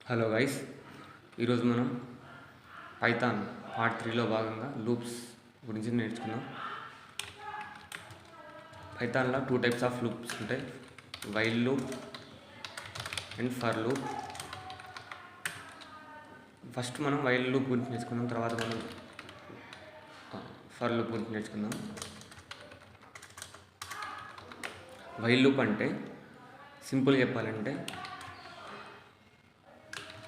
Hello guys, ఈరోజు మనం Python part 3లో భాగంగా లూప్స్ గురించి నేర్చుకుందాం. పైథాన్లో 2 టైప్స్ ఆఫ్ లూప్స్ ఉంటాయి, while loop and for loop. First మనం వైల్ లూప్ గురించి నేర్చుకుందాం, తర్వాత మనం ఫర్ లూప్ గురించి నేర్చుకుందాం. వైల్ లూప్ అంటే సింపుల్ చెప్పాలంటే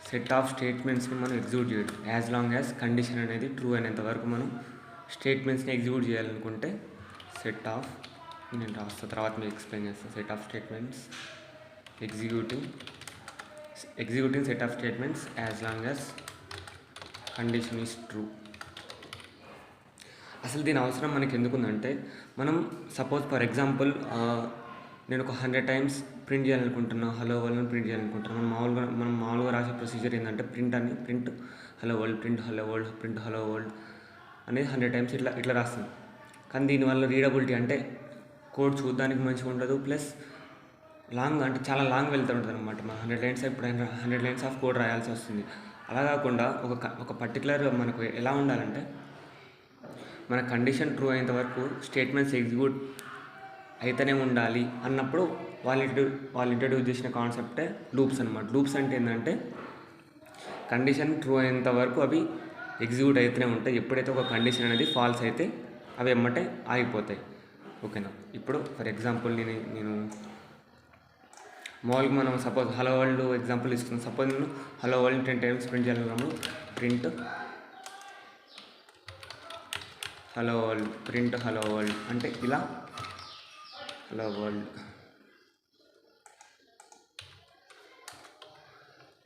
సెట్ ఆఫ్ స్టేట్మెంట్స్ని మనం ఎగ్జిక్యూట్ చేయడం. యాజ్ లాంగ్ యాజ్ కండిషన్ అనేది ట్రూ అయినంత వరకు మనం స్టేట్మెంట్స్ని ఎగ్జిక్యూట్ చేయాలనుకుంటే సెట్ ఆఫ్, నేను రాస్తా తర్వాత మీకు ఎక్స్ప్లెయిన్ చేస్తాను. Set of statements executing set of statements as long as condition is true. అసలు దీని అవసరం మనకి ఎందుకుందంటే, మనం సపోజ్ ఫర్ ఎగ్జాంపుల్ నేను ఒక 100 టైమ్స్ ప్రింట్ చేయాలనుకుంటున్నా, హలో వరల్డ్ ప్రింట్ చేయాలనుకుంటున్నాను. మనం మామూలుగా రాసే ప్రొసీజర్ ఏంటంటే print hello world, print hello world, print hello world అనేది 100 టైమ్స్ ఇట్లా రాస్తుంది. కానీ దీనివల్ల రీడబిలిటీ అంటే కోడ్ చూడడానికి మంచిగా ఉండదు, ప్లస్ లాంగ్ అంటే చాలా లాంగ్ వెళ్తూ ఉంటుంది అనమాట. మనం 100 లైన్స్ ఎప్పుడైనా 100 లైన్స్ ఆఫ్ కోడ్ రాయాల్సి వస్తుంది. అలా కాకుండా ఒక పర్టికులర్ మనకు ఎలా ఉండాలంటే, మన కండిషన్ ట్రూ అయ్యేంత వరకు స్టేట్మెంట్స్ ఎగ్జిక్యూట్ అయితేనే ఉండాలి అన్నప్పుడు వాళ్ళు ఇంట్రడ్యూస్ చేసిన కాన్సెప్టే లూప్స్ అనమాట. లూప్స్ అంటే ఏంటంటే, కండిషన్ ట్రూ అయ్యేంత వరకు అవి ఎగ్జిక్యూట్ అయితేనే ఉంటాయి. ఎప్పుడైతే ఒక కండిషన్ అనేది ఫాల్స్ అయితే అవి ఎమ్మటే ఆగిపోతాయి. ఓకేనా? ఇప్పుడు ఫర్ ఎగ్జాంపుల్ నేను మామూలుగా మనం సపోజ్ హలో వరల్డ్ ఎగ్జాంపుల్ ఇస్తున్నాం. సపోజ్ నేను హలో వరల్డ్ 10 టైమ్స్ ప్రింట్ చేయాలన్నప్పుడు ప్రింట్ హలో వరల్డ్ అంటే ఇలా హలో వరల్డ్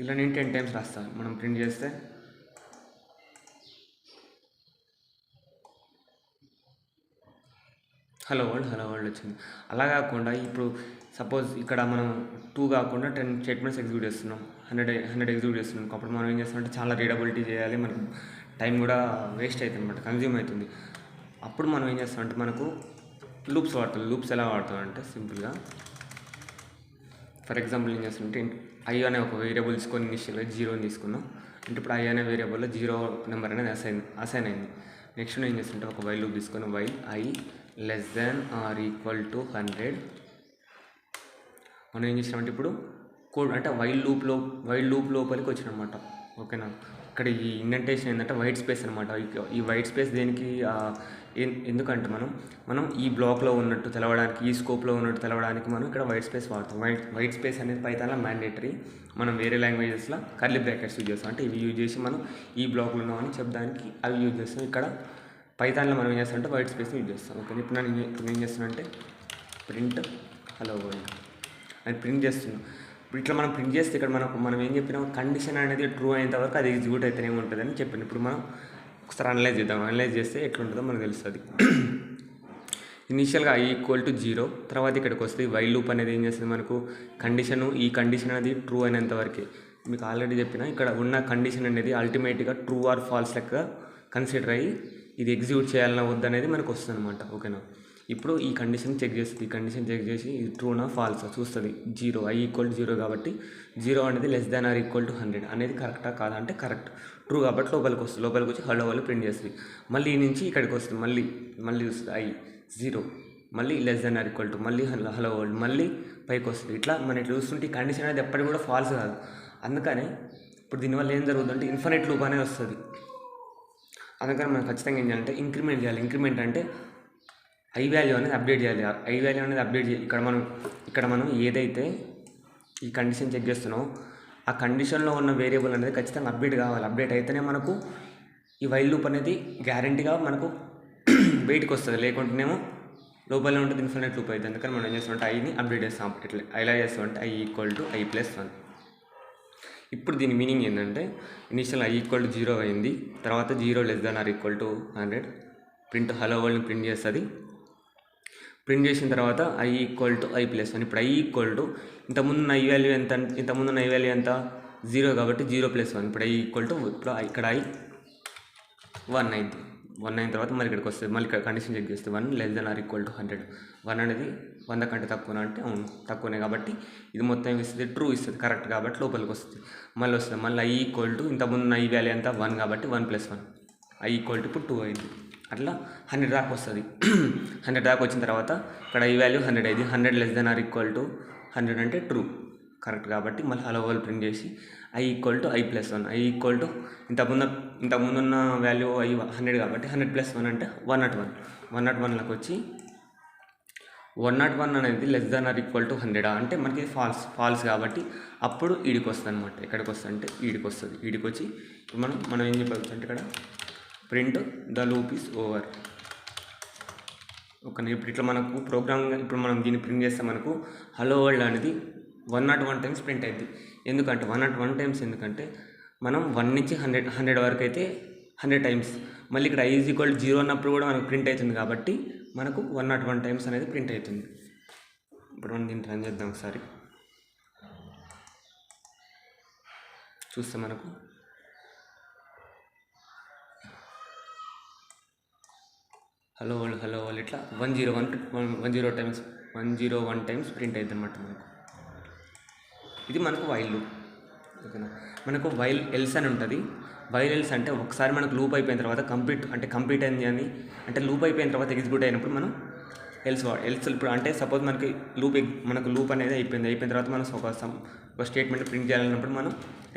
ఇలా నేను 10 టైమ్స్ రాస్తాను. మనం ప్రింట్ చేస్తే హలో వరల్డ్ వచ్చింది. అలా కాకుండా ఇప్పుడు సపోజ్ ఇక్కడ మనం 2 కాకుండా 10 స్టేట్మెంట్స్ ఎగ్జిక్యూట్ చేస్తున్నాం, 100 ఎగ్జిక్యూట్ చేస్తున్నాం. అప్పుడు మనం ఏం చేస్తామంటే చాలా రీడబిలిటీ చేయాలి, మనకు టైం కూడా వేస్ట్ అవుతుంది అనమాట, కన్జ్యూమ్ అవుతుంది. అప్పుడు మనం ఏం చేస్తామంటే మనకు లూప్స్ వాడతాం. లూప్స్ ఎలా వాడతాం అంటే సింపుల్గా ఫర్ ఎగ్జాంపుల్ ఏం చేస్తుంటే ఐ అనే ఒక వేరియబుల్ తీసుకొని ఇనిషియల్గా 0 తీసుకున్నాం. అంటే ఇప్పుడు ఐ అనే వేరియబుల్లో 0 నెంబర్ అనేది అసైన్ అయింది. నెక్స్ట్ ఏం చేస్తుంటే ఒక వైల్ లూప్ తీసుకొని while I less than or equal to 100 మనం ఏం చేసినామంటే ఇప్పుడు కోడ్ అంటే వైల్ లూప్ లోపలికి వచ్చినమాట. ఓకేనా? ఇక్కడ ఈ ఇండెంటేషన్ ఏంటంటే వైట్ స్పేస్ అనమాట. ఈ వైట్ స్పేస్ దేనికి ఎందుకంటే మనం ఈ బ్లాక్లో ఉన్నట్టు తెలవడానికి, ఈ స్కోప్లో ఉన్నట్టు తెలవడానికి మనం ఇక్కడ వైట్ స్పేస్ వాడతాం. వైట్ స్పేస్ అనేది పైథాన్లో మ్యాండేటరీ. మనం వేరే లాంగ్వేజెస్లో కర్లీ బ్రాకెట్స్ యూజ్ చేస్తాం. అంటే ఇవి యూజ్ చేసి మనం ఈ బ్లాక్లో ఉన్నామని చెప్పడానికి అవి యూజ్ చేస్తాం. ఇక్కడ పైథాన్లో మనం ఏం చేస్తామంటే వైట్ స్పేస్ యూజ్ చేస్తాం. ఓకే, ఇప్పుడు నేను ఏం చేస్తున్నానంటే ప్రింట్ హలో వరల్డ్ అని ప్రింట్ చేస్తున్నాం. ఇప్పుడు ఇట్లా మనం ప్రింట్ చేస్తే ఇక్కడ మనం ఏం చెప్పినాం, కండిషన్ అనేది ట్రూ అయ్యేంత వరకు అది ఎగ్జిక్యూట్ అయితేనే ఉంటుందని చెప్పాను. ఇప్పుడు మనం ఒకసారి అనలైజ్ చేద్దాం. అనలైజ్ చేస్తే ఎట్లుంటుందో మనకు తెలుస్తుంది. ఇనీషియల్గా ఐ ఈక్వల్ టు 0, తర్వాత ఇక్కడికి వస్తుంది వైల్ లూప్ అనేది ఏం చేస్తుంది, మనకు ఈ కండిషన్ అనేది ట్రూ అయినంత వరకే. మీకు ఆల్రెడీ చెప్పిన ఇక్కడ ఉన్న కండిషన్ అనేది అల్టిమేట్గా ట్రూ ఆర్ ఫాల్స్ లెక్క కన్సిడర్ అయ్యి ఇది ఎగ్జిక్యూట్ చేయాలన్నా వద్దనేది మనకు వస్తుంది అనమాట. ఓకేనా? ఇప్పుడు ఈ కండిషన్ చెక్ చేస్తుంది. ఈ కండిషన్ చెక్ చేసి ఇది ట్రూనా ఫాల్సా చూస్తుంది. 0 ఐ ఈక్వల్ టు 0 కాబట్టి 0 అనేది less than or equal to 100 అనేది కరెక్టా కాదా అంటే కరెక్ట్, ట్రూ కాబట్టి లోపలికి వస్తుంది. లోపలికి వచ్చి హలో వాళ్ళు ప్రింట్ చేస్తుంది. మళ్ళీ ఈ నుంచి ఇక్కడికి వస్తుంది, మళ్ళీ చూస్తుంది ఐ 0, మళ్ళీ less than or equal to, మళ్ళీ హలో వరల్డ్, మళ్ళీ పైకి వస్తుంది. ఇట్లా మనం ఇట్లా చూస్తుంటే ఈ కండిషన్ అనేది ఎప్పటికి కూడా ఫాల్స్ కాదు. అందుకనే ఇప్పుడు దీనివల్ల ఏం జరుగుతుందంటే ఇన్ఫినిట్ లూప్ అనేది వస్తుంది. అందుకని మనం ఖచ్చితంగా ఏం చేయాలంటే ఇంక్రిమెంట్ చేయాలి. ఇంక్రిమెంట్ అంటే ఐ వాల్యూ అనేది అప్డేట్ చేయాలి. ఐ వాల్యూ అనేది అప్డేట్ చేయాలి. ఇక్కడ మనం ఏదైతే ఈ కండిషన్ చెక్ చేస్తున్నామో ఆ కండిషన్లో ఉన్న వేరియబుల్ అనేది ఖచ్చితంగా అప్డేట్ కావాలి. అప్డేట్ అయితేనే మనకు ఈ వైల్ లూప్ అనేది గ్యారంటీగా మనకు బయటకు వస్తుంది. లేకుంటేనేమో లోపలనే ఉంటుంది, ఇన్ఫినిట్ లూప్ అవుతుంది. అందుకని మనం ఏం చేస్తామంటే ఐని అప్డేట్ చేస్తాం. ఇట్లా ఎలా చేస్తామంటే I equal to I plus 1. ఇప్పుడు దీని మీనింగ్ ఏంటంటే ఇనిషియల్ ఐ ఈక్వల్ టు 0 అయింది, తర్వాత 0 less than or equal to 100 print hello వరల్డ్ని ప్రింట్ చేస్తుంది. ప్రింట్ చేసిన తర్వాత I equal to I plus 1. ఇప్పుడు ఐ ఈక్వల్ టు ఇంతకుముందు ఐ వాల్యూ ఎంత, 0 కాబట్టి 0 ప్లస్ 1. ఇప్పుడు ఐ ఈక్వల్ టు ఇప్పుడు ఇక్కడ ఐ 1 అయింది. 1 అయిన తర్వాత మళ్ళీ ఇక్కడికి వస్తుంది. మళ్ళీ ఇక్కడ కండిషన్ చెక్ చేస్తే 1 <= 100. 1 అనేది 100 కంటే తక్కువనా అంటే అవును తక్కువనే, కాబట్టి ఇది మొత్తం ఇస్తుంది, ట్రూ ఇస్తుంది, కరెక్ట్ కాబట్టి లోపలికి వస్తుంది. మళ్ళీ వస్తుంది, మళ్ళీ i = ఇంతకుముందు i వాల్యూ ఎంత 1 కాబట్టి 1 + 1 i = ఇప్పుడు 2 అయింది. అట్లా 100 దాకా వస్తుంది. 100 దాకా వచ్చిన తర్వాత ఇక్కడ i వాల్యూ 100 అయింది. 100 <= 100 అంటే ట్రూ కరెక్ట్ కాబట్టి మళ్ళీ హలో వరల్డ్ ప్రింట్ చేసి i = i + 1 i = ఇంతకుముందున్న వాల్యూ i 100 కాబట్టి 100 + 1 అంటే 101. 101లోకి వచ్చి 101 అనేది <= 100 అంటే మనకి ఫాల్స్ కాబట్టి అప్పుడు ఈడికి వస్తుంది అనమాట. ఎక్కడికి వస్తుంది అంటే ఈడికి వస్తుంది. ఈడికి వచ్చి మనం ఏం చెప్పవచ్చు అంటే ఇక్కడ print the loop is over. ఇప్పుడు ఇట్లా మనకు ప్రోగ్రామ్ ఇప్పుడు మనం దీన్ని ప్రింట్ చేస్తే మనకు హలో వరల్డ్ అనేది 101 టైమ్స్ ప్రింట్ అయింది. ఎందుకంటే 101 టైమ్స్ ఎందుకంటే మనం 1 నుంచి 100 వరకు అయితే 100 టైమ్స్, మళ్ళీ ఇక్కడ i = 0 అన్నప్పుడు కూడా మనకు ప్రింట్ అవుతుంది కాబట్టి మనకు 101 టైమ్స్ అనేది ప్రింట్ అవుతుంది. ఇప్పుడు మనం దీన్ని రన్ చేద్దాం ఒకసారి. చూస్తే మనకు హలో వరల్డ్ ఇట్లా 101 టైమ్స్ ప్రింట్ అవుతుంది అనమాట మనకు. ఇది మనకు వైల్ లూప్. ఓకేనా, మనకు వైల్ ఎల్స్ అని ఉంటుంది. వైల్ ఎల్స్ అంటే ఒకసారి మనకు లూప్ అయిపోయిన తర్వాత కంప్లీట్ అయింది అని అంటే లూప్ అయిపోయిన తర్వాత ఎగ్జిక్యూట్ అయినప్పుడు మనం ఎల్స్ ఇప్పుడు అంటే సపోజ్ మనకు లూప్ అనేది అయిపోయిన తర్వాత మనం ఒక స్టేట్మెంట్ ప్రింట్ చేయాలన్నప్పుడు మనం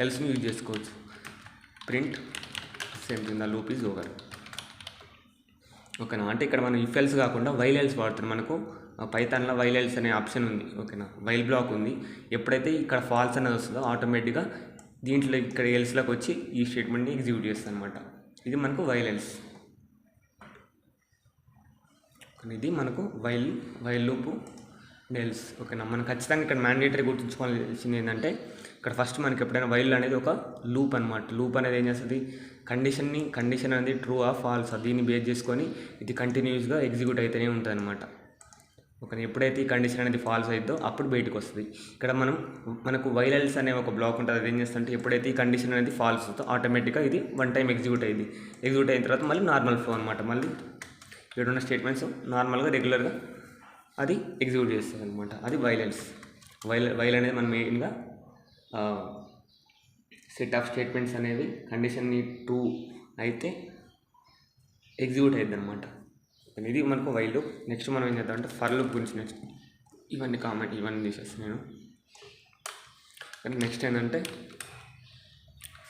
ఎల్స్ని యూజ్ చేసుకోవచ్చు. Print same thing the loop is over. ఓకేనా, అంటే ఇక్కడ మనం ఇఫ్ ఎల్స్ కాకుండా వైల్ ఎల్స్ వాడుతున్నాం. మనకు పైథాన్లో వైల్ ఎల్స్ అనే ఆప్షన్ ఉంది. ఓకేనా, వైల్ బ్లాక్ ఉంది. ఎప్పుడైతే ఇక్కడ ఫాల్స్ అనేది వస్తుందో ఆటోమేటిక్గా దీంట్లో ఇక్కడ ఎల్స్లోకి వచ్చి ఈ స్టేట్మెంట్ని ఎగ్జిక్యూట్ చేస్తుంది అనమాట. ఇది మనకు వైల్ ఎల్స్. ఇది మనకు వైల్ లూప్ ఎల్స్. ఓకేనా, మనం ఖచ్చితంగా ఇక్కడ మ్యాండేటరీ గుర్తుంచుకోవాల్సింది ఏంటంటే ఇక్కడ ఫస్ట్ మనకి ఎప్పుడైనా వైల్ అనేది ఒక లూప్ అనమాట. లూప్ అనేది ఏం చేస్తుంది, కండిషన్ అనేది ట్రూ ఆ ఫాల్స్ దీన్ని బేస్ చేసుకొని ఇది కంటిన్యూస్గా ఎగ్జిక్యూట్ అయితేనే ఉంటుంది అనమాట. ఓకే, ఎప్పుడైతే ఈ కండిషన్ అనేది ఫాల్స్ అవుతుందో అప్పుడు బయటకు వస్తుంది. ఇక్కడ మనకు వైల్ ఎల్స్ అనే ఒక బ్లాక్ ఉంటుంది. అది ఏం చేస్తుంటే ఎప్పుడైతే ఈ కండిషన్ అనేది ఫాల్స్ అవుతుందో ఆటోమేటిక్గా ఇది 1 టైం ఎగ్జిక్యూట్ అయిన తర్వాత మళ్ళీ నార్మల్ ఫ్లో అనమాట. మళ్ళీ ఇక్కడ ఉన్న స్టేట్మెంట్స్ నార్మల్గా రెగ్యులర్గా అది ఎగ్జిక్యూట్ చేస్తుంది అనమాట. అది వైల్ ఎల్స్. వైల్ అనేది మనం మెయిన్గా సెట్ ఆఫ్ స్టేట్మెంట్స్ అనేది కండిషన్ని ట్రూ అయితే ఎగ్జిక్యూట్ అవుతుంది అనమాట. ఇది మనకు వైల్ లూప్. నెక్స్ట్ మనం ఏం చేద్దాం అంటే ఫర్ లూప్ గురించి ఇవన్నీ తీసేస్తాను నేను. కానీ నెక్స్ట్ ఏంటంటే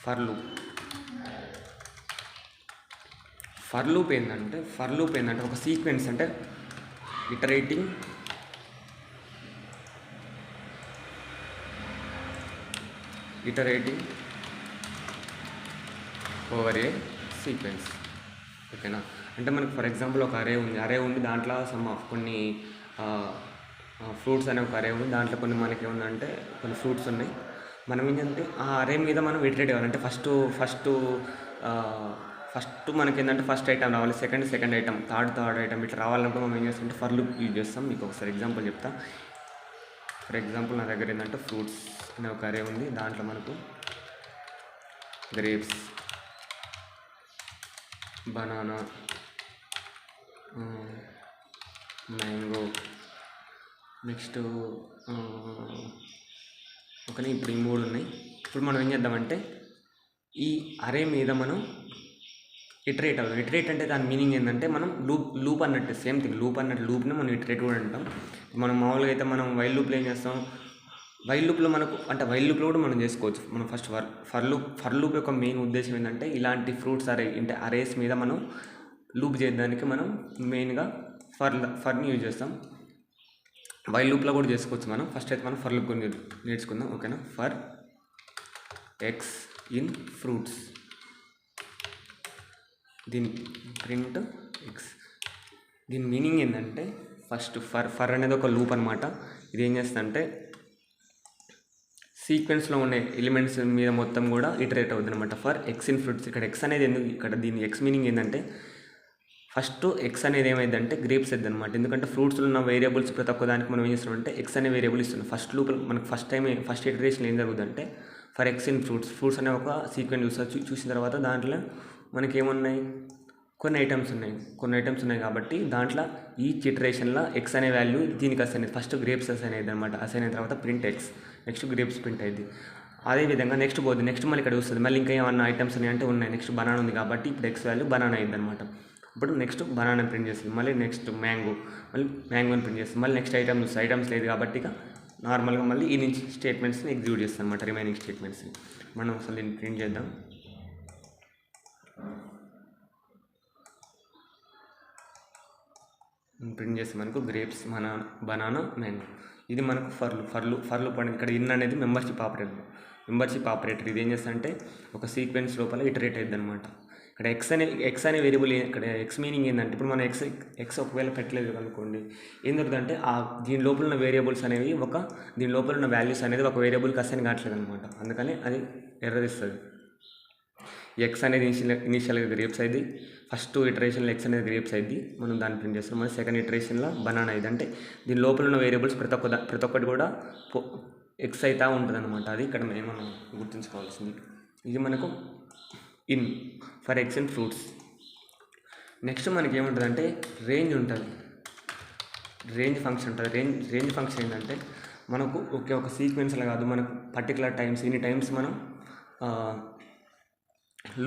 ఫర్ లూప్ ఏంటంటే ఒక సీక్వెన్స్ అంటే ఇటరేటింగ్ ఓవర్ ఏ సీక్వెన్స్. ఓకేనా, అంటే మనకు ఫర్ ఎగ్జాంపుల్ ఒక అరే ఉంది. దాంట్లో సమ్ ఆఫ్ కొన్ని ఫ్రూట్స్ అనే ఒక అరే ఉంది. దాంట్లో మనకి ఏముందంటే కొన్ని ఫ్రూట్స్ ఉన్నాయి. మనం ఏంటంటే ఆ అరే మీద మనం ఇటరేట్ అవ్వాలంటే ఫస్ట్ మనకి ఏంటంటే ఫస్ట్ ఐటమ్ రావాలి, సెకండ్ ఐటమ్, థర్డ్ ఐటమ్ ఇట్లా రావాలన్నప్పుడు మనం ఏం చేస్తామంటే ఫర్ లూప్ యూజ్ చేస్తాం. మీకు ఒకసారి ఎగ్జాంపుల్ చెప్తా. ఫర్ ఎగ్జాంపుల్ నా దగ్గర ఏంటంటే ఫ్రూట్స్ అనే ఒక అరే ఉంది. దాంట్లో మనకు grapes, banana, mango, next okay ఇప్పుడు ఈ 3 ఉన్నాయి. ఇప్పుడు మనం ఏం చేద్దామంటే ఈ అరే మీద మనం ఇటరేట్ అంటే దాని మీనింగ్ ఏంటంటే మనం లూప్ అన్నట్టు సేమ్ థింగ్ లూప్ని మనం ఇటరేట్ కూడా అంటాం. మనం మామూలుగా అయితే మనం వైల్ లూప్లో ఏం చేస్తాం, వైల్ లూప్లో కూడా మనం చేసుకోవచ్చు. మనం ఫస్ట్ ఫర్ లూప్ యొక్క మెయిన్ ఉద్దేశం ఏంటంటే ఇలాంటి ఫ్రూట్స్ అరేస్ మీద మనం లూప్ చేయడానికి మనం మెయిన్గా ఫర్ని యూజ్ చేస్తాం. వైల్ లూప్లో కూడా చేసుకోవచ్చు మనం. ఫస్ట్ అయితే మనం ఫర్ లూప్ గురించి నేర్చుకుందాం. ఓకేనా, ఫర్ ఎక్స్ ఇన్ ఫ్రూట్స్, దీని ప్రింట్ ఎక్స్. దీని మీనింగ్ ఏంటంటే ఫస్ట్ ఫర్ అనేది ఒక లూప్ అనమాట. ఇది ఏం చేస్తుందంటే సీక్వెన్స్లో ఉండే ఎలిమెంట్స్ మీద మొత్తం కూడా ఇటరేట్ అవుతుంది అనమాట. For X in fruits. ఇక్కడ ఎక్స్ అనేది ఇక్కడ దీని ఎక్స్ మీనింగ్ ఏంటంటే ఫస్ట్ ఎక్స్ అనేది ఏమైందంటే గ్రేప్స్ అవుతుంది అనమాట. ఎందుకంటే ఫ్రూట్స్లో ఉన్న వేరియబుల్స్ ప్రతి ఒక్క దానికి మనం ఏం చేస్తున్నామంటే ఎక్స్ అనే వేరియబుల్ ఇస్తున్నాం. మనకు ఫస్ట్ ఇటరేషన్ ఏం జరుగుతుందంటే ఫర్ ఎక్స్ ఇన్ ఫ్రూట్స్ అనే ఒక సీక్వెన్స్ చూసిన తర్వాత దాంట్లో మనకి ఏమున్నాయి కొన్ని ఐటమ్స్ ఉన్నాయి కాబట్టి దాంట్లో ఈచ్ ఇటరేషన్లో ఎక్స్ అనే వాల్యూ దీనికి అసైన్ అయ్యింది. ఫస్ట్ గ్రేప్స్ అసైన్ అయ్యింది అనమాట. అసైన్ అయిన తర్వాత print X, next grapes print అయ్యింది. అదేవిధంగా నెక్స్ట్ పోద్ది, నెక్స్ట్ మళ్ళీ ఇక్కడ వస్తుంది. మళ్ళీ ఇంకా ఏమన్నా ఐటమ్స్ ఉన్నాయంటే ఉన్నాయి. నెక్స్ట్ బనానా ఉంది కాబట్టి ఇప్పుడు ఎక్స్ వాల్యూ బనానా అయ్యింది అనమాట. ఇప్పుడు నెక్స్ట్ బనానా ప్రింట్ చేస్తుంది. మళ్ళీ నెక్స్ట్ మ్యాంగోని ప్రింట్ చేస్తుంది. మళ్ళీ నెక్స్ట్ ఐటమ్స్ లేదు కాబట్టి ఇక నార్మల్గా మళ్ళీ ఈ నుంచి స్టేట్మెంట్స్ని ఎగ్జిక్యూట్ చేస్తాం అనమాట. రిమైనింగ్ స్టేట్మెంట్స్ని మనం అసలు దీన్ని ప్రింట్ చేద్దాం. ప్రింట్ చేస్తే మనకు గ్రేప్స్, బనానా, మ్యాంగో. ఇది మనకు ఫర్లు పడింది. ఇక్కడ ఇన్ అనేది మెంబర్షిప్ ఆపరేటర్. ఇది ఏం చేస్తా అంటే ఒక సీక్వెన్స్ లోపల ఇటరేట్ అయ్యింది అనమాట. ఇక్కడ ఎక్స్ అనే వేరియబుల్, ఇక్కడ ఎక్స్ మీనింగ్ ఏంటంటే ఇప్పుడు మనం ఎక్స్ ఒకవేళ పెట్టలేదు అనుకోండి, ఏం జరుగుతుందంటే దీని లోపల ఉన్న వేరియబుల్స్ అనేవి దీని లోపల ఉన్న వాల్యూస్ అనేది ఒక వేరియబుల్కి అసైన్ కావట్లేదు అనమాట. అందుకని అది ఎర్రర్ ఇస్తుంది. ఎక్స్ అనేది ఇనిషియల్గా గ్రేప్స్ అయింది. ఫస్ట్ ఇటరేషన్లో ఎక్స్ అనేది గ్రేప్స్ అయింది, మనం దాన్ని ప్రింట్ చేస్తాం. మళ్ళీ సెకండ్ ఇటరేషన్లో బనానా అయింది. అంటే దీని లోపల ఉన్న వేరియబుల్స్ ప్రతి ఒక్కటి కూడా ఎక్స్ అవుతూ ఉంటుంది అనమాట. అది ఇక్కడ మనం గుర్తుంచుకోవాల్సింది. ఇది మనకు in for X and fruits. Next మనకి ఏముంటుందంటే రేంజ్ ఉంటుంది. రేంజ్ ఫంక్షన్ ఉంటుంది. రేంజ్ ఫంక్షన్ ఏంటంటే మనకు ఒక సీక్వెన్స్లో కాదు, మనకు పర్టికులర్ టైమ్స్, ఇన్ని టైమ్స్ మనం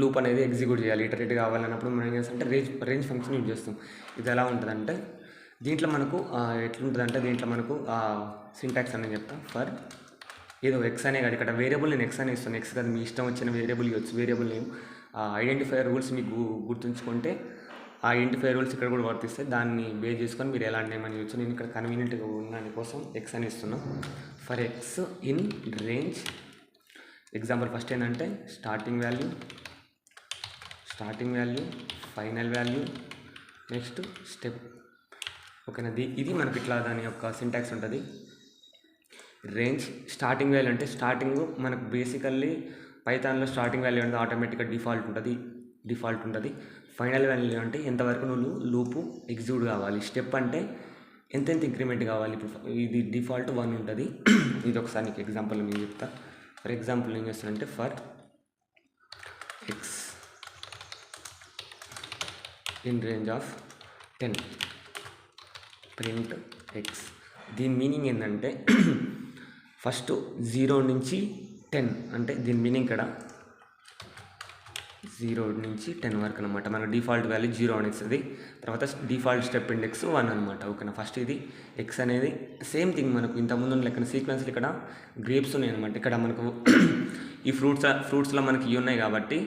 లూప్ అనేది ఎగ్జిక్యూట్ చేయాలి. ఇటరేట్ కావాలన్నప్పుడు మనం ఏం చేస్తామంటే రేంజ్ ఫంక్షన్ యూజ్ చేస్తాం. ఇది ఎలా ఉంటుందంటే దీంట్లో మనకు ఎట్లుంటుందంటే దీంట్లో మనకు సింటాక్స్ అనేది చెప్తాం. ఫర్ ఏదో ఎక్స్ అనే కాదు, ఇక్కడ వేరియబుల్ నేను ఎక్స్ అనే ఇస్తాను. ఎక్స్ కాదు, మీ ఇష్టం వచ్చిన వేరియబుల్ ఇవ్వచ్చు. వేరియబుల్ నేమ్ ఐడెంటిఫైయర్ రూల్స్ మీకు గుర్తుంచుకుంటే ఆ ఐడెంటిఫైయర్ రూల్స్ ఇక్కడ కూడా వర్తిస్తాయి. దాన్ని బేస్ చేసుకొని మీరు ఎలాంటి నేమ్ అని ఇవ్వచ్చు. నేను ఇక్కడ కన్వీనియంట్గా ఉన్న కోసం ఎక్స్ అని ఇస్తున్నాను. For X in range. Example first ఏంటంటే starting value, final value, next step. ఓకేనా, ఇది మనకి ఇట్లా దాని యొక్క సింటాక్స్ ఉంటుంది. రేంజ్ స్టార్టింగ్ వాల్యూ అంటే స్టార్టింగ్ మనకు బేసికల్లీ పైథాన్లో స్టార్టింగ్ వాల్యూ అంటే ఆటోమేటిక్గా డిఫాల్ట్ ఉంటుంది. ఫైనల్ వాల్యూ అంటే ఎంతవరకు నువ్వు లూపు ఎగ్జిక్యూట్ కావాలి. స్టెప్ అంటే ఎంత ఇంక్రిమెంట్ కావాలి. ఇప్పుడు ఇది డిఫాల్ట్ 1 ఉంటుంది. ఇది ఒకసారి నీకు ఎగ్జాంపుల్ నేను చెప్తా. ఫర్ ఎగ్జాంపుల్ ఏం చేస్తానంటే for X in range of 10 print X. దీని మీనింగ్ ఏంటంటే ఫస్ట్ 0 నుంచి 10 అంటే దీని మీనింగ్ ఇక్కడ 0 నుంచి 10 వరకు అనమాట. మన డిఫాల్ట్ వాల్యూ 0 అని ఇస్తుంది. తర్వాత డిఫాల్ట్ స్టెప్ ఇండెక్స్ 1 అనమాట. ఓకేనా, ఫస్ట్ ఇది ఎక్స్ అనేది సేమ్ థింగ్. మనకు ఇంతకుముందు లెక్కన సీక్వెన్స్లో ఇక్కడ గ్రేప్స్ ఉన్నాయి అనమాట. ఇక్కడ మనకు ఈ ఫ్రూట్స్లో మనకి ఇవి ఉన్నాయి కాబట్టి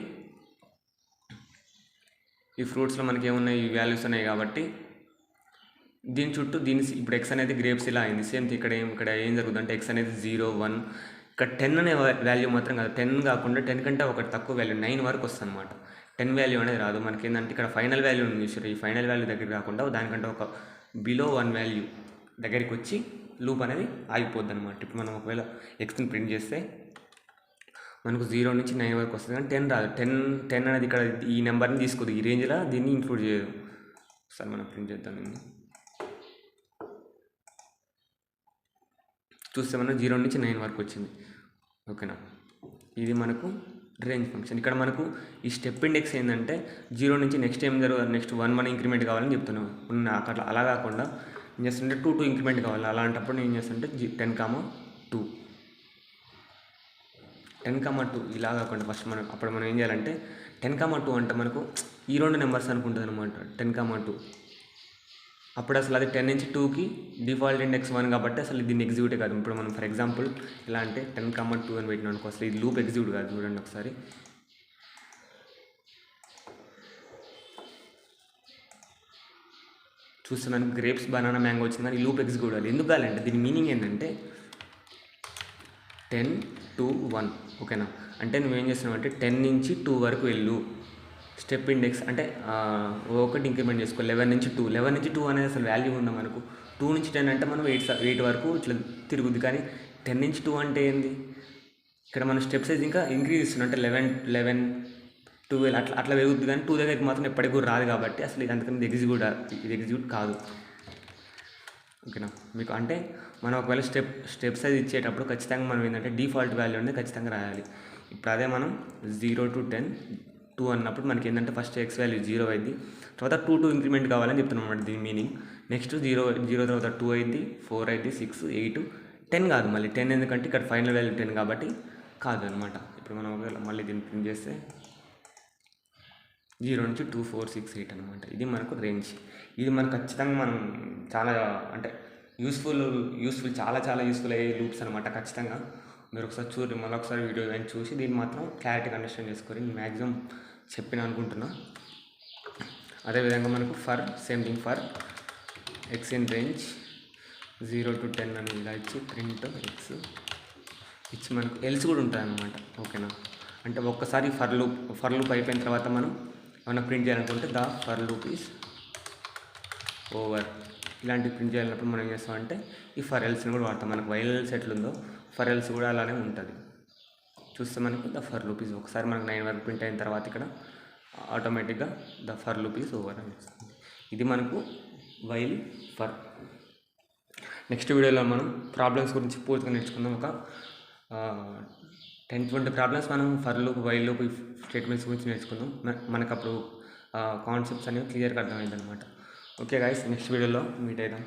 ఈ ఏమున్నాయి, ఈ వాల్యూస్ ఉన్నాయి కాబట్టి దీని చుట్టూ ఇప్పుడు ఎక్స్ అనేది గ్రేప్స్ ఇలా అయింది. సేమ్ ఇక్కడ ఏం జరుగుతుందంటే ఎక్స్ అనేది 0, 1, ఇక్కడ 10 అనే వాల్యూ మాత్రం కాదు. 10 కాకుండా 10 కంటే ఒకటి తక్కువ వాల్యూ 9 వరకు వస్తుంది అనమాట. 10 వాల్యూ అనేది రాదు. మనకి ఏంటంటే ఇక్కడ ఫైనల్ వాల్యూ ఉంది. ఈ ఫైనల్ వాల్యూ దగ్గర కాకుండా దానికంటే ఒక బిలో 1 వాల్యూ దగ్గరికి వచ్చి లూప్ అనేది ఆగిపోద్ది అనమాట. ఇప్పుడు మనం ఒకవేళ ఎక్స్ని ప్రింట్ చేస్తే మనకు 0 నుంచి 9 వరకు వస్తుంది, కానీ 10 రాదు. 10 అనేది ఇక్కడ ఈ నెంబర్ని తీసుకోదు. ఈ రేంజ్లో దీన్ని ఇంక్లూడ్ చేయదు. సరే మనం ప్రింట్ చేద్దాం. చూస్తే మనం 0 నుంచి 9 వరకు వచ్చింది. ఓకేనా, ఇది మనకు రేంజ్ ఫంక్షన్. ఇక్కడ మనకు ఈ స్టెప్ ఇండెక్స్ ఏంటంటే 0 నుంచి నెక్స్ట్ ఏం జరుగుతుంది, నెక్స్ట్ 1 ఇంక్రిమెంట్ కావాలని చెప్తున్నాం. అట్లా అలా కాకుండా ఏం చేస్తుంటే 2 ఇంక్రిమెంట్ కావాలి. అలాంటప్పుడు నేను ఏం చేస్తుంటే 10,2 ఇలా కాకుండా ఫస్ట్ అప్పుడు మనం ఏం చేయాలంటే 10,2 అంటే మనకు ఈ 2 నెంబర్స్ అనుకుంటుంది అనమాట. 10,2 అప్పుడు అసలు అది 10 నుంచి 2కి డిఫాల్ట్ ఇండెక్స్ 1 కాబట్టి అసలు దీన్ని ఎగ్జిక్యూటే కాదు. ఇప్పుడు మనం ఫర్ ఎగ్జాంపుల్ ఎలా అంటే 10,2 అని పెట్టినా అనుకో, అసలు ఇది లూప్ ఎగ్జిక్యూట్ కాదు. చూడండి ఒకసారి, చూస్తే మనకు గ్రేప్స్, బనానా, మ్యాంగో వచ్చింది, కానీ లూప్ ఎగ్జిక్యూట్ కాదు. ఎందుకు కావాలంటే దీని మీనింగ్ ఏంటంటే 10 to 1. ఓకేనా, అంటే నువ్వేం చేస్తున్నావు అంటే 10 నుంచి 2 వరకు వెళ్ళు. స్టెప్ ఇండెక్స్ అంటే ఒకటి ఇంక్రిమెంట్ చేసుకో. 11 నుంచి 2 అనేది అసలు వాల్యూ ఉందా మనకు. 2 నుంచి 10 అంటే మనం 8 వరకు ఇట్లా తిరుగుద్ది. కానీ 10 నుంచి 2 అంటే ఏంది, ఇక్కడ మన స్టెప్ సైజ్ ఇంకా ఇంక్రీజ్ ఇస్తున్నాం. అంటే 11, 12 అట్లా పెరుగుద్ది. కానీ 2 దగ్గరికి మాత్రం ఎప్పటికి కూడా రాదు కాబట్టి అసలు ఇది అందుకని ఇది ఎగ్జిక్యూట్ కాదు. ఓకేనా, మీకు అంటే మనం ఒకవేళ స్టెప్ సైజ్ ఇచ్చేటప్పుడు ఖచ్చితంగా మనం ఏంటంటే డిఫాల్ట్ వాల్యూ అనేది ఖచ్చితంగా రాయాలి. ఇప్పుడు అదే మనం 0 to 10, 2 అన్నప్పుడు మనకి ఏంటంటే ఫస్ట్ ఎక్స్ వాల్యూ 0 అయింది, తర్వాత 2 ఇంక్రిమెంట్ కావాలని చెప్తున్నాం అన్నమాట దీని మీనింగ్. నెక్స్ట్ 0 తర్వాత 2 అయింది, 4 అయింది, 6, 8, 10 కాదు మళ్ళీ 10, ఎందుకంటే ఇక్కడ ఫైనల్ వాల్యూ 10 కాబట్టి కాదు అనమాట. ఇప్పుడు మనం ఒకవేళ మళ్ళీ దీన్ని ప్రింట్ చేస్తే 0 నుంచి 2, 4, 6, 8 అనమాట. ఇది మనకు రేంజ్. ఇది మనకు ఖచ్చితంగా మనం చాలా అంటే యూస్ఫుల్ చాలా యూస్ఫుల్ అయ్యే లూప్స్ అనమాట. ఖచ్చితంగా మీరు ఒకసారి చూడండి, మళ్ళీ ఒకసారి వీడియో కానీ చూసి దీన్ని మాత్రం క్లారిటీగా అండర్స్టాండ్ చేసుకొని నేను మ్యాక్సిమం చెప్పిన అనుకుంటున్నా. అదేవిధంగా మనకు for same thing, for X in range 0 to 10 అని ఇలా ఇచ్చి ప్రింట్ ఎక్స్ ఇచ్చి మనకు ఎల్స్ కూడా ఉంటుంది అనమాట. ఓకేనా, అంటే ఒక్కసారి ఫర్ లూప్ అయిపోయిన తర్వాత మనం ఏమైనా ప్రింట్ చేయాలనుకుంటే the for loop is over ఇలాంటివి ప్రింట్ చేయాలన్నప్పుడు మనం ఏం చేస్తామంటే ఈ ఫర్ ఎల్స్ని కూడా వాడతాం. మనకు వైల్ ఎల్స్ ఎట్లుందో ఫర్ ఎల్స్ కూడా అలానే ఉంటుంది. చూస్తే మనకు ద ఫర్ లూప్ ఈజ్, ఒకసారి మనకు 9 వరకు ప్రింట్ అయిన తర్వాత ఇక్కడ ఆటోమేటిక్గా the for loop is over అని వస్తుంది. ఇది మనకు వైల్ ఫర్. నెక్స్ట్ వీడియోలో మనం ప్రాబ్లమ్స్ గురించి పూర్తిగా నేర్చుకుందాం. ఒక 10-20 ప్రాబ్లమ్స్ మనం for loop, while loop, statements గురించి నేర్చుకుందాం. మనకు అప్పుడు కాన్సెప్ట్స్ అనేవి క్లియర్గా అర్థమైంది అనమాట. ఓకే గైస్, నెక్స్ట్ వీడియోలో మీట్ అవుదాం.